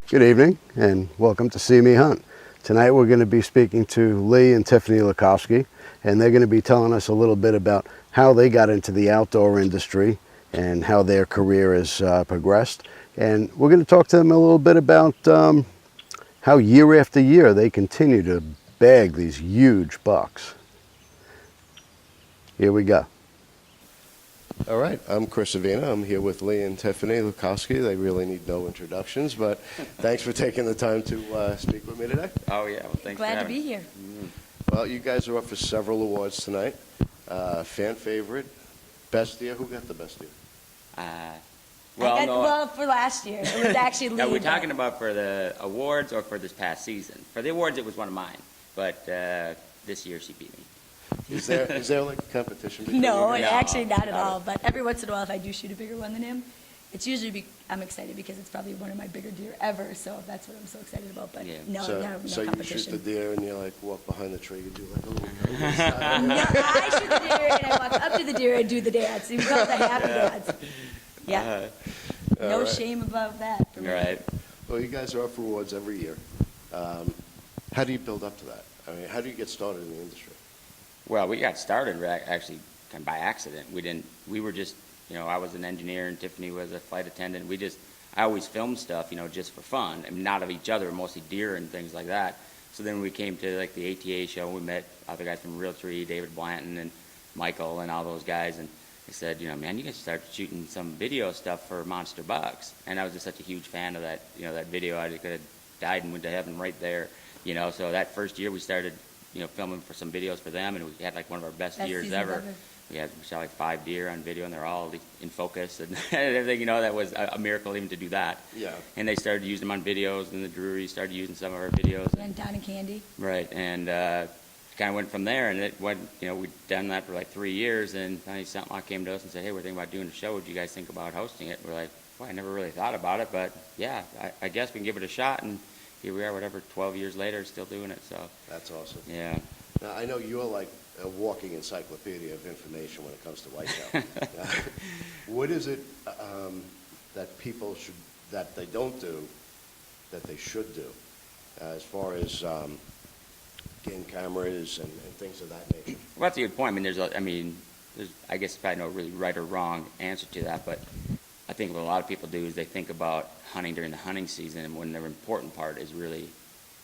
Good evening and welcome to See Me Hunt. Tonight we're going to be speaking to Lee and Tiffany Lakosky, and they're going to be telling us a little bit about how they got into the outdoor industry and how their career has progressed. And we're going to talk to them a little bit about how year after year they continue to bag these huge bucks. Here we go. All right, I'm Chris Avena. I'm here with Lee and Tiffany Lakosky. They really need no introductions, but thanks for taking the time to speak with me today. Oh, yeah. Well, thanks Glad for to having be me. here. Well, you guys are up for several awards tonight. Fan favorite, best deer. Who got the best deer? Well, for last year, it was actually Lee. Are we talking about for the awards or for this past season? For the awards, it was one of mine, but this year she beat me. Is there like a competition? between No, you guys? actually not at Got it. all. But every once in a while, if I do shoot a bigger one than him, it's usually I'm excited because it's probably one of my bigger deer ever. So that's what I'm so excited about. But Yeah. no, So, no you shoot competition. the deer and you like walk behind the tree. You do like a little. No, I shoot the deer and I walk up to the deer and do the dance. We call it the happy dance. Yeah, no right. shame about that. For me. Right. Well, you guys are up for awards every year. How do you build up to that? I mean, how do you get started in the industry? Well, we got started actually kind of by accident. We were just, I was an engineer and Tiffany was a flight attendant. I always filmed stuff, just for fun. I mean, not of each other, mostly deer and things like that. So then we came to like the ATA show. We met other guys from Real Tree, David Blanton and Michael and all those guys. And they said, man, you guys start shooting some video stuff for monster bucks. And I was just such a huge fan of that, that video. I could have died and went to heaven right there. So that first year we started, filming for some videos for them, and we had like one of our best years season ever. We shot like 5 deer on video, and they're all in focus and everything. That was a miracle even to do that. Yeah. And they started using them on videos, and the Drury started using some of our videos. And Don and Candy. Right, and kind of went from there, and it went. We'd done that for like 3 years, and finally something came to us and said, "Hey, we're thinking about doing a show. What do you guys think about hosting it?" We're like, "Well, I never really thought about it, but yeah, I guess we can give it a shot." And here we are, whatever, 12 years later, still doing it. So That's awesome. yeah. Now, I know you're like a walking encyclopedia of information when it comes to whitetail. What is it that people that they don't do, that they should do, as far as game cameras and things of that nature? Well, that's a good point. There's I guess probably no really right or wrong answer to that, but I think what a lot of people do is they think about hunting during the hunting season, when the important part is really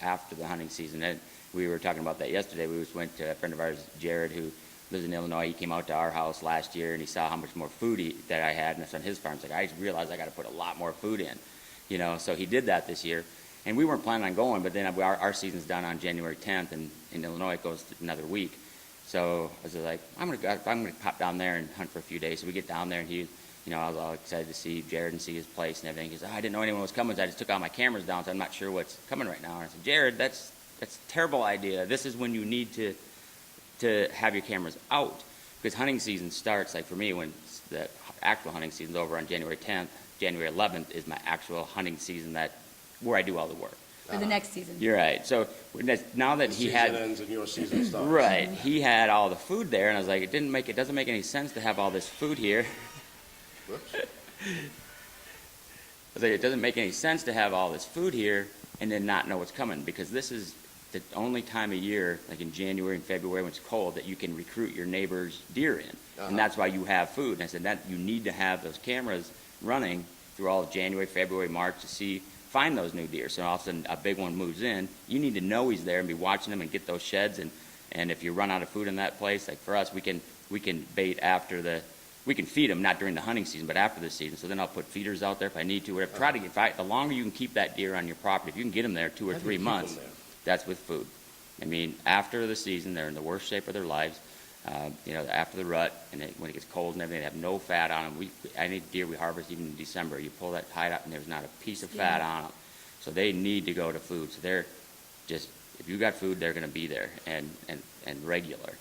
after the hunting season. And we were talking about that yesterday. We just went to a friend of ours, Jared, who lives in Illinois. He came out to our house last year, and he saw how much more food that I had, and it's on his farm. He's like, I just realized I got to put a lot more food in, So he did that this year, and we weren't planning on going. But then our season's done on January 10th, and in Illinois it goes another week. So I was like, I'm gonna pop down there and hunt for a few days. So we get down there, and I was all excited to see Jared and see his place and everything. He said, I didn't know anyone was coming, so I just took all my cameras down, so I'm not sure what's coming right now. And I said, Jared, that's a terrible idea. This is when you need to have your cameras out, because hunting season starts, like for me, when the actual hunting season's over on January 10th. January 11th is my actual hunting season where I do all the work. For the next season. You're right. So now that he had, season ends and your season starts. right, he had all the food there, and I was like, it doesn't make any sense to have all this food here. Whoops. I was like, it doesn't make any sense to have all this food here and then not know what's coming, because this is the only time of year, like in January and February when it's cold, that you can recruit your neighbor's deer in. And that's why you have food. And I said that you need to have those cameras running through all of January, February, March to find those new deer. So all of a sudden a big one moves in, you need to know he's there and be watching them and get those sheds. And if you run out of food in that place, like for us, we can bait we can feed them, not during the hunting season, but after the season. So then I'll put feeders out there if I need to. Whatever. Try to the longer you can keep that deer on your property, if you can get them there 2 or 3 months, that's with food. After the season, they're in the worst shape of their lives. After the rut, and when it gets cold and everything, they have no fat on them. Any deer we harvest, even in December, you pull that hide up and there's not a piece of fat on them. So they need to go to food. So they're just, if you got food, they're going to be there and regular.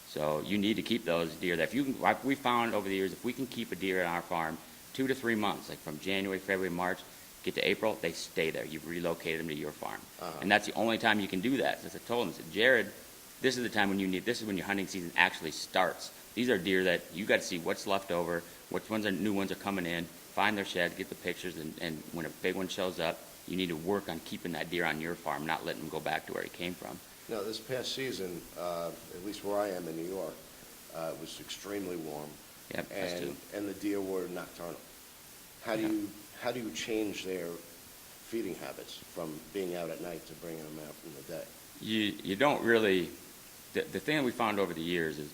So you need to keep those deer there. Like we found over the years, if we can keep a deer on our farm 2 to 3 months, like from January, February, March, get to April, they stay there. You've relocated them to your farm. And that's the only time you can do that. As I told him, I said, Jared, this is the time this is when your hunting season actually starts. These are deer that you got to see what's left over, which new ones are coming in, find their sheds, get the pictures, and when a big one shows up, you need to work on keeping that deer on your farm, not letting him go back to where he came from. Now, this past season, at least where I am in New York, it was extremely warm. Yep, us too. And the deer were nocturnal. How do you change their feeding habits from being out at night to bringing them out in the day? You don't really, the thing that we found over the years is,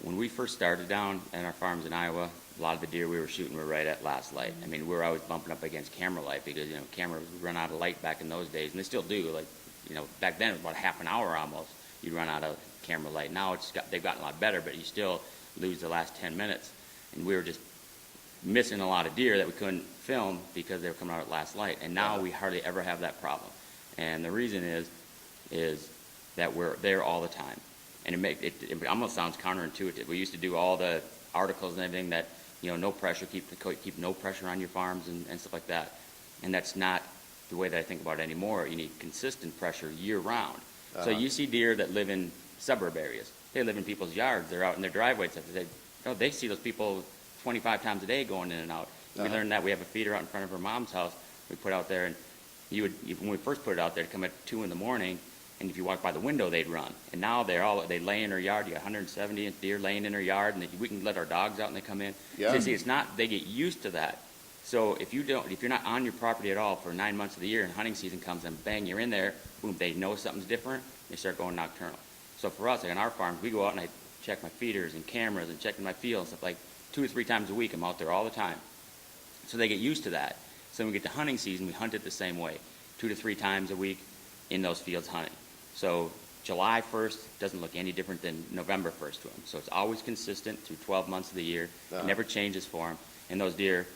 when we first started down at our farms in Iowa, a lot of the deer we were shooting were right at last light. I mean, we were always bumping up against camera light because, cameras would run out of light back in those days, and they still do. Like, back then it was about half an hour almost, you'd run out of camera light. Now they've gotten a lot better, but you still lose the last 10 minutes. And we were just missing a lot of deer that we couldn't film because they were coming out at last light. And now we hardly ever have that problem. And the reason is that we're there all the time. And it almost sounds counterintuitive. We used to do all the articles and everything that, no pressure, keep no pressure on your farms and stuff like that. And that's not the way that I think about it anymore. You need consistent pressure year round. So you see deer that live in suburb areas. They live in people's yards. They're out in their driveways. They see those people 25 times a day going in and out. We learned that. We have a feeder out in front of her mom's house. We put out there, and when we first put it out there, it'd come at 2 in the morning, and if you walk by the window, they'd run. And now they lay in her yard. You got 170 deer laying in her yard, and we can let our dogs out and they come in. Yeah. So see, they get used to that. So if you're not on your property at all for 9 months of the year and hunting season comes and bang, you're in there, boom, they know something's different, they start going nocturnal. So for us, like on our farms, we go out and I check my feeders and cameras and check in my field and stuff, like 2 or 3 times a week. I'm out there all the time. So they get used to that. So when we get to hunting season, we hunt it the same way, 2 to 3 times a week in those fields hunting. So July 1st doesn't look any different than November 1st to them. So it's always consistent through 12 months of the year. It never changes for them. And those deer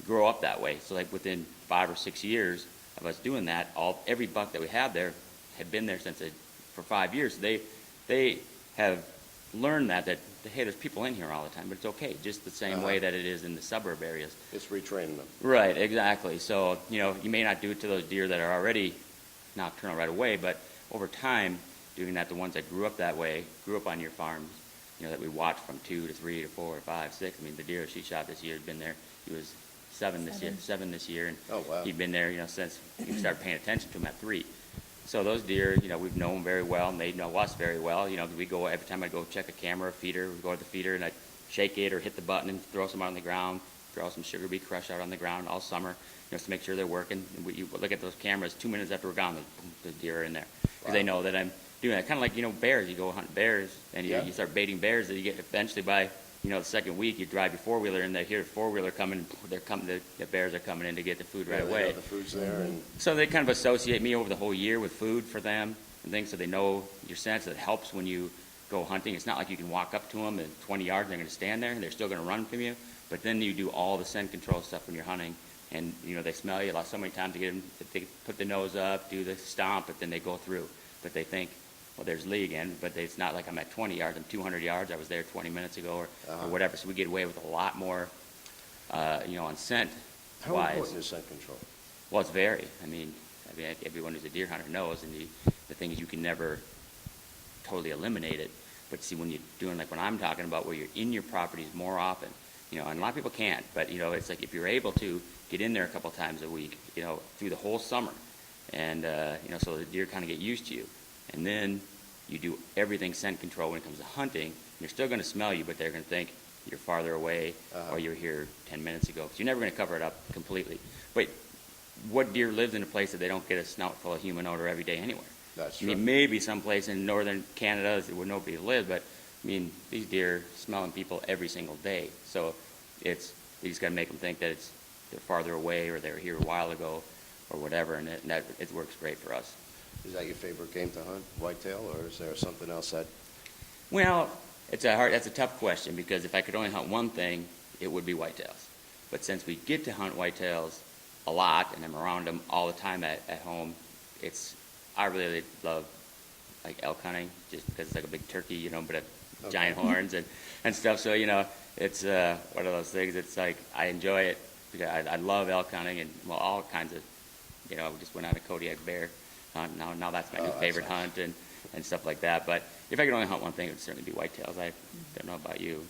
grow up that way. So like within 5 or 6 years of us doing that, every buck that we have there had been there for 5 years. So they have learned that hey, there's people in here all the time, but it's okay, just the same way that it is in the suburb areas. It's retraining them. Right, exactly. So, you may not do it to those deer that are already nocturnal right away, but over time, doing that, the ones that grew up that way, grew up on your farms, that we watched from 2 to 3 to 4 or 5, 6. I mean, the deer she shot this year had been there. He was 7 this year, and oh, wow. He'd been there, since we started paying attention to him at 3. So those deer, we've known them very well, and they know us very well. We go, every time I go check a camera, a feeder, we go to the feeder and I shake it or hit the button and throw some out on the ground, throw some sugar beet crush out on the ground all summer, to make sure they're working. And you look at those cameras, 2 minutes after we're gone, the deer are in there. Because they know that I'm doing that. Kind of like, bears. You go hunt bears and you start baiting bears, that you get eventually by, the second week, you drive your four-wheeler and they hear a four-wheeler coming, the bears are coming in to get the food right away. They know the food's there. And so they kind of associate me over the whole year with food for them and things, so they know your sense. It helps when you go hunting. It's not like you can walk up to them and 20 yards and they're going to stand there and they're still going to run from you. But then you do all the scent control stuff when you're hunting, and they smell you. So many times they put the nose up, do the stomp, but then they go through. But they think, well, there's Lee again, but it's not like I'm at 20 yards, I'm 200 yards, I was there 20 minutes ago or whatever. So we get away with a lot more, on scent. how important is scent control? Well, it's very. I mean, everyone who's a deer hunter knows, and the thing is you can never totally eliminate it. But see, when you're doing like what I'm talking about, where you're in your properties more often, and a lot of people can't, but it's like if you're able to get in there a couple times a week, through the whole summer, and so the deer kind of get used to you. And then you do everything scent control when it comes to hunting. They're still going to smell you, but they're going to think you're farther away or you're here 10 minutes ago. Because you're never going to cover it up completely. But what deer lives in a place that they don't get a snout full of human odor every day anywhere? That's true. I mean, maybe someplace in northern Canada where nobody lives, but these deer smelling people every single day. So you just got to make them think that they're farther away or they were here a while ago or whatever, and it works great for us. Is that your favorite game to hunt, whitetail, or is there something else that... Well, that's a tough question, because if I could only hunt one thing, it would be whitetails. But since we get to hunt whitetails a lot, and I'm around them all the time at home, I really love like elk hunting, just because it's like a big turkey, but have giant horns and stuff. So, it's one of those things. It's like I enjoy it because I love elk hunting and all kinds of, we just went on a Kodiak bear hunt. Now that's my new favorite hunt and stuff like that. But if I could only hunt one thing, it would certainly be whitetails. I don't know about you.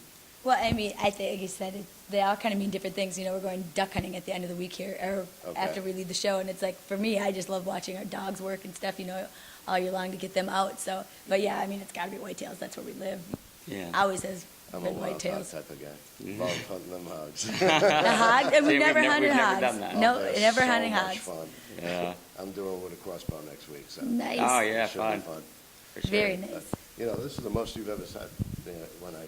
Well, I mean, I think, like you said, they all kind of mean different things. You know, we're going duck hunting at the end of the week here, or Okay. after we leave the show, and it's like, for me, I just love watching our dogs work and stuff, you know, all year long to get them out. So, but yeah, I mean, it's got to be whitetails. That's where we live. Yeah. Always has I'm a been wild hog whitetails. type of guy. Love hunting them hogs. The hog, and See, we've we've never never- hunted we've never hogs. done that. No, They're never so hunting much hogs. fun. Yeah. I'm doing with a crossbow next week, so. Nice. Oh, yeah, it should be fun. For sure. Very nice. You know, this is the most you've ever said, when I,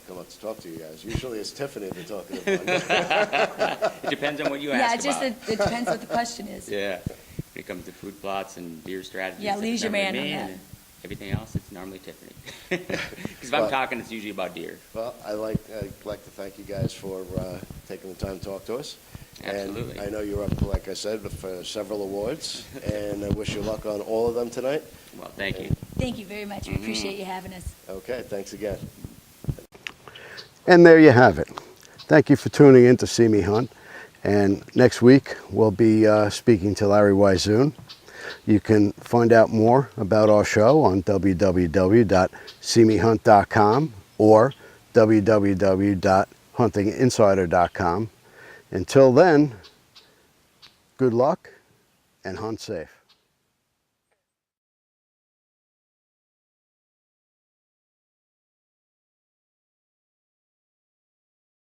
come up to talk to you guys. Usually it's Tiffany they're talking about. It depends on what you Yeah, ask it's just, about. it depends what the question is. Yeah. When it comes to food plots and deer strategies. Yeah, it's Lee's your normally man on me, that. and Everything else, it's normally Tiffany. Because if I'm Well- talking, it's usually about deer. Well, I'd like to thank you guys for taking the time to talk to us. Absolutely. And I know you're up, like I said, for several awards, and I wish you luck on all of them tonight. Well, thank you. Thank you very much. We appreciate you having us. Okay, thanks again. And there you have it. Thank you for tuning in to See Me Hunt. And next week, we'll be speaking to Larry Wizoon. You can find out more about our show on www.seemehunt.com or www.huntinginsider.com. Until then, good luck and hunt safe.